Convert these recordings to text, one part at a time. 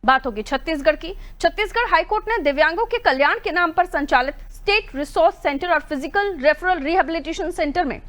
बात होगी छत्तीसगढ़ की। छत्तीसगढ़ हाईकोर्ट ने दिव्यांगों के कल्याण के नाम पर संचालित स्टेट रिसोर्स सेंटर और फिजिकल रेफरल रिहेबिलिटेशन सेंटर में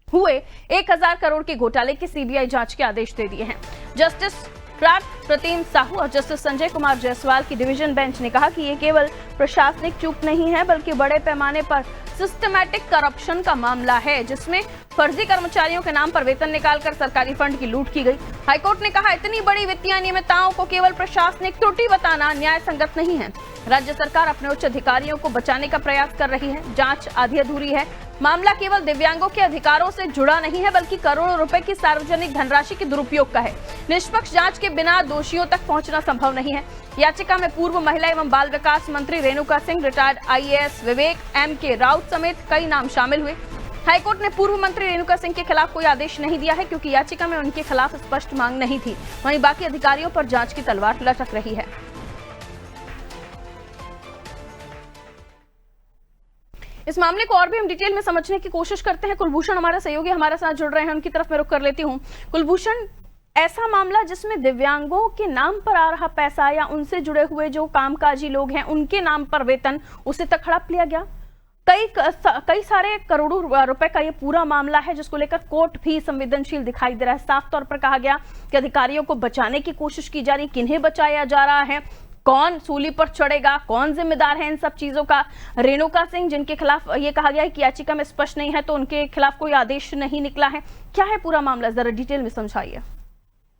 हुए 1000 करोड़ के घोटाले की सीबीआई जांच के आदेश दे दिए हैं। जस्टिस प्रतिम साहू और जस्टिस संजय कुमार जायसवाल की डिवीजन बेंच ने कहा कि ये केवल प्रशासनिक चूक नहीं है बल्कि बड़े पैमाने पर सिस्टमैटिक करप्शन का मामला है, जिसमें फर्जी कर्मचारियों के नाम पर वेतन निकालकर सरकारी फंड की लूट की गई। हाईकोर्ट ने कहा, इतनी बड़ी वित्तीय अनियमितताओं को केवल प्रशासनिक त्रुटि बताना न्याय संगत नहीं है। राज्य सरकार अपने उच्च अधिकारियों को बचाने का प्रयास कर रही है। जांच आधी अधूरी है। मामला केवल दिव्यांगों के अधिकारों से जुड़ा नहीं है बल्कि करोड़ों रुपए की सार्वजनिक धनराशि के दुरुपयोग का है। निष्पक्ष जांच के बिना दोषियों तक पहुंचना संभव नहीं है। याचिका में पूर्व महिला एवं बाल विकास मंत्री रेणुका सिंह, रिटायर्ड आईएएस विवेक एम.के. राउत समेत कई नाम शामिल हुए। हाईकोर्ट ने पूर्व मंत्री रेणुका सिंह के खिलाफ कोई आदेश नहीं दिया है क्योंकि याचिका में उनके खिलाफ स्पष्ट मांग नहीं थी। वहीं बाकी अधिकारियों पर जांच की तलवार लटक रही है। इस मामले को और भी हम डिटेल में समझने की कोशिश करते हैं। कुलभूषण हमारे सहयोगी हमारे साथ जुड़ रहे हैं, उनकी तरफ मैं रुख कर लेती हूं। कुलभूषण, ऐसा मामला जिसमें दिव्यांगों के नाम पर आ रहा पैसा या उनसे जुड़े हुए जो कामकाजी लोग हैं उनके नाम पर वेतन, उसे तक हड़प लिया गया। कई सारे करोड़ों रुपए का ये पूरा मामला है जिसको लेकर कोर्ट भी संवेदनशील दिखाई दे रहा है। साफ तौर पर कहा गया कि अधिकारियों को बचाने की कोशिश की जा रही, किन्हें बचाया जा रहा है, कौन सूली पर चढ़ेगा, कौन जिम्मेदार है इन सब चीजों का। रेणुका सिंह, जिनके खिलाफ ये कहा गया है कि याचिका में स्पष्ट नहीं है, तो उनके खिलाफ कोई आदेश नहीं निकला है। क्या है पूरा मामला, जरा डिटेल में समझाइए।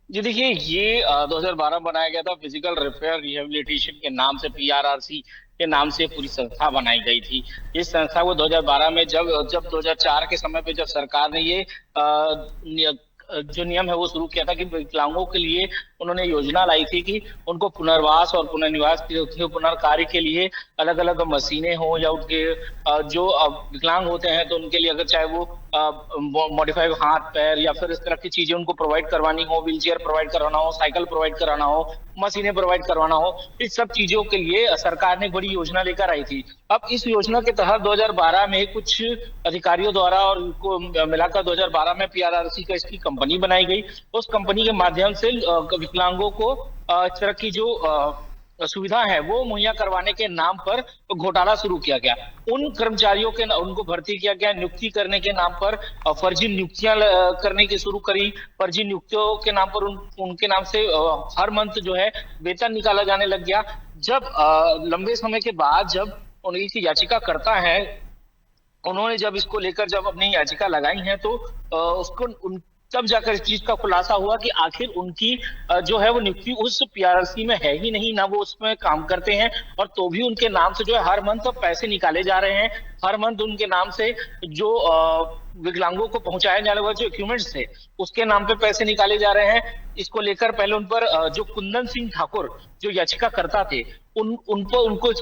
जी देखिए, ये 2012 बनाया गया था। फिजिकल रिपेयर रिहेबिलिटेशन के नाम से, पीआरआरसी के नाम से पूरी संस्था बनाई गई थी। इस संस्था को 2012 में जब 2004 के समय पे जब सरकार ने ये जो नियम है वो शुरू किया था कि विकलांगों के लिए उन्होंने योजना लाई थी कि उनको पुनर्वास और पुनर्निवास के पुनर्कार्य के लिए अलग अलग मशीनें हो, या उनके जो विकलांग होते हैं तो उनके लिए अगर चाहे वो मॉडिफाइड हाथ पैर या फिर इस तरह की चीजें उनको प्रोवाइड करवानी हो, व्हीलचेयर प्रोवाइड करवाना हो, साइकिल प्रोवाइड कराना हो, मशीनें प्रोवाइड करवाना हो, इस सब चीजों के लिए सरकार ने बड़ी योजना लेकर आई थी। अब इस योजना के तहत 2012 में कुछ अधिकारियों द्वारा और उनको मिलाकर 2012 में पीआरआरसी का इसकी कंपनी बनाई गई। उस कंपनी के माध्यम से विकलांगों को इस तरह की जो सुविधा है वो मुहैया करवाने के नाम पर घोटाला शुरू किया गया। उन कर्मचारियों के उनको भर्ती किया गया, नियुक्ति करने के नाम पर फर्जी नियुक्तियां करने की शुरू करी। फर्जी नियुक्तियों के नाम पर उनके नाम से हर मंथ जो है वेतन निकाला जाने लग गया। जब लंबे समय के बाद जब उनकी याचिका करता है, उन्होंने जब इसको लेकर जब अपनी याचिका लगाई है तो उसको तब जाकर इस चीज का खुलासा हुआ कि आखिर उनकी जो है वो नियुक्ति उस पीआरआरसी में है ही नहीं, ना वो उसमें काम करते हैं, और तो भी उनके नाम से जो है हर मंथ पैसे निकाले जा रहे हैं। हर मंथ उनके नाम से जो विकलांगों को पहुंचाए जाने वाले जो इक्विपमेंट्स थे उसके नाम पे पैसे निकाले जा रहे हैं। इसको लेकर पहले उन पर जो कुंदन सिंह ठाकुर जो याचिका करता थे उनको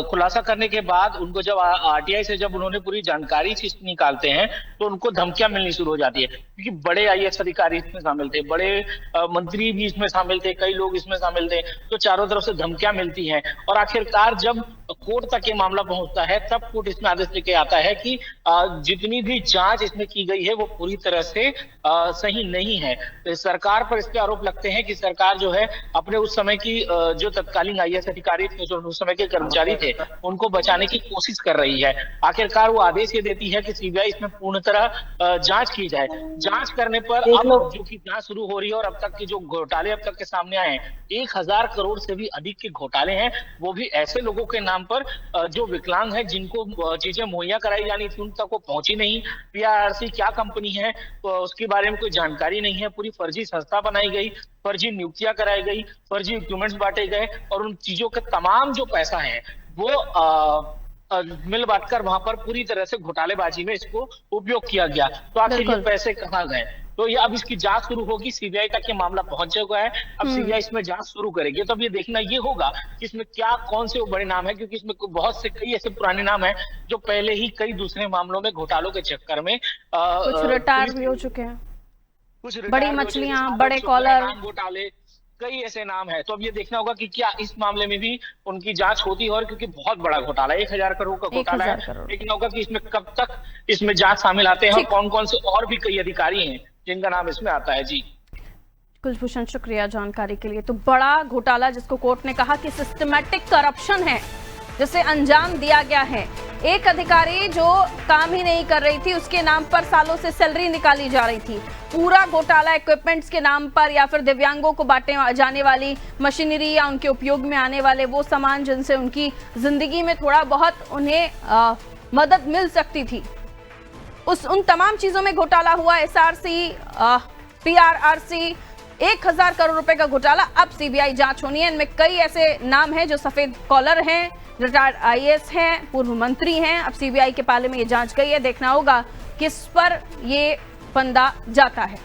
खुलासा करने के बाद उनको जब आरटीआई से जब उन्होंने पूरी जानकारी निकालते हैं तो उनको धमकियां मिलनी शुरू हो जाती है, क्योंकि बड़े आईएएस अधिकारी इसमें शामिल थे, बड़े मंत्री भी इसमें शामिल थे, कई लोग इसमें शामिल थे, तो चारों तरफ से धमकियां मिलती हैं। और आखिरकार जब कोर्ट तक ये मामला पहुंचता है तब कोर्ट इसमें आदेश लेके आता है कि जितनी भी जांच इसमें की गई है वो पूरी तरह से सही नहीं है। तो सरकार पर इसके आरोप लगते हैं कि सरकार जो है अपने उस समय की जो तत्कालीन आईएएस अधिकारी थे, जो उस समय के कर्मचारी थे, उनको बचाने की कोशिश कर रही है। आखिरकार वो आदेश ये देती है कि सीबीआई इसमें पूर्ण तरह जांच की जाए। जांच करने पर अब जो की जांच शुरू हो रही है और अब तक के जो घोटाले अब तक के सामने आए हैं, 1000 करोड़ से भी अधिक के घोटाले हैं, वो भी ऐसे लोगों के नाम पर जो विकलांग है, जिनको चीजें मुहैया कराई जानी थी उन तक वो पहुंची नहीं। पीआरआरसी क्या कंपनी है तो उसके बारे में कोई जानकारी नहीं है। पूरी फर्जी संस्था बनाई गई, फर्जी नियुक्तियां कराई गई, फर्जी इक्विपमेंट्स बांटे गए और उन चीजों का तमाम जो पैसा है वो मिल बांटकर वहां पर पूरी तरह से घोटालेबाजी में इसको उपयोग किया गया। तो आखिर ये पैसे कहाँ गए? तो ये अब इसकी जांच शुरू होगी, सीबीआई तक ये मामला पहुंच चुका है। अब सीबीआई इसमें जांच शुरू करेगी, तो अब ये देखना ये होगा कि इसमें क्या कौन से वो बड़े नाम है, क्योंकि इसमें बहुत से कई ऐसे पुराने नाम हैं जो पहले ही कई दूसरे मामलों में घोटालों के चक्कर में कुछ रिटायर भी हो चुके हैं, कुछ बड़ी मछलियां, बड़े कॉलर, घोटाले, कई ऐसे नाम है। तो अब ये देखना होगा कि क्या इस मामले में भी उनकी जांच होती है, और क्योंकि बहुत बड़ा घोटाला, 1000 करोड़ का घोटाला है, देखना होगा कि इसमें कब तक इसमें जांच शामिल आते हैं और कौन कौन से और भी कई अधिकारी हैं जिनका नाम इसमें आता है। जी कुलभूषण, शुक्रिया जानकारी के लिए। तो बड़ा घोटाला जिसको कोर्ट ने कहा कि सिस्टमैटिक करप्शन है, जिसे अंजाम दिया गया है। एक अधिकारी जो काम ही नहीं कर रही थी, उसके नाम पर सालों से सैलरी निकाली जा रही थी। पूरा घोटाला इक्विपमेंट्स के नाम पर या फिर दिव्यांगों को बांटे जाने वाली मशीनरी या उनके उपयोग में आने वाले वो सामान जिनसे उनकी जिंदगी में थोड़ा बहुत उन्हें मदद मिल सकती थी, उन तमाम चीजों में घोटाला हुआ। एसआरसी, पीआरआरसी, 1000 करोड़ रुपए का घोटाला। अब सीबीआई जांच होनी है। इनमें कई ऐसे नाम हैं जो सफेद कॉलर हैं, रिटायर्ड आईएएस हैं, पूर्व मंत्री हैं। अब सीबीआई के पाले में ये जांच गई है। देखना होगा किस पर ये फंदा जाता है।